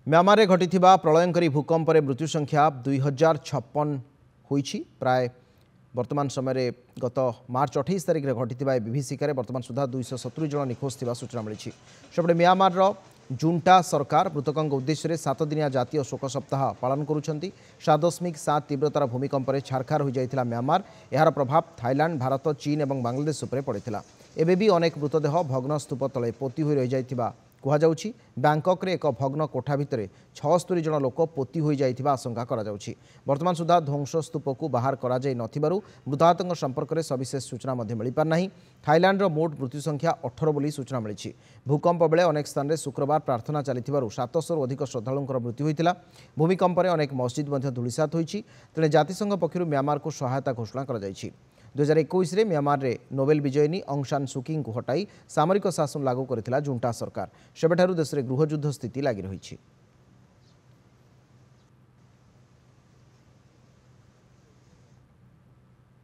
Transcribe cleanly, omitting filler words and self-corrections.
Myanmar में घटी प्रलयंकारी भूकंप मृत्यु संख्या 2056 होईछि। प्राय वर्तमान समय गत मार्च 28 तारिख में घटी विभीषिकार वर्तमान सुधा 270 जन निखोज थी सूचना मिली। सेपटे म्यांमार जुंटा सरकार मृतकों उद्देश्य 7 दिनिया जातीय शोक सप्ताह पालन करुछंती। 7.7 तीव्रतार भूमिकंप छारखार हो जाता म्यांमार। यार प्रभाव थाईलैंड, भारत, चीन और बांग्लादेश उपर पड़ता। एबे भी अनेक मृतदेह भग्न स्तूप तले पोती हो रही जाइथिबा कहुযাଉଛି। बैंकॉक रे एक भग्न कोठा भितर 76 जन लोक पोती हो जाइथिबा आशंका करा जाଉଛି। वर्तमान सुधा ध्वंस स्तूप को बाहर करा जाई नथिबारु मृताहतों संपर्क में सविशेष सूचना मिल पार नहीं। थाईलैंड मोट मृत्यु संख्या 18 बोली सूचना मिली। भूकंप बेले अनेक स्थान में शुक्रवार प्रार्थना चलिथिबारु 700 अधिक श्रद्धालुंकर मृत्यु होइतिला। भूमिकंप रे अनेक मस्जिद मध्य धूलिसात होइछि। तेणे जातिसंघ पक्षरु म्यांमार को सहायता घोषणा करा जाइछि। 2021 में म्यांमार रे नोबेल विजयिनी ऑंग सान सुकी को हटाई सामरिक शासन लागू करथिला जुंटा सरकार। सेबेठारु देश में गृहयुद्ध स्थिति लगी रही।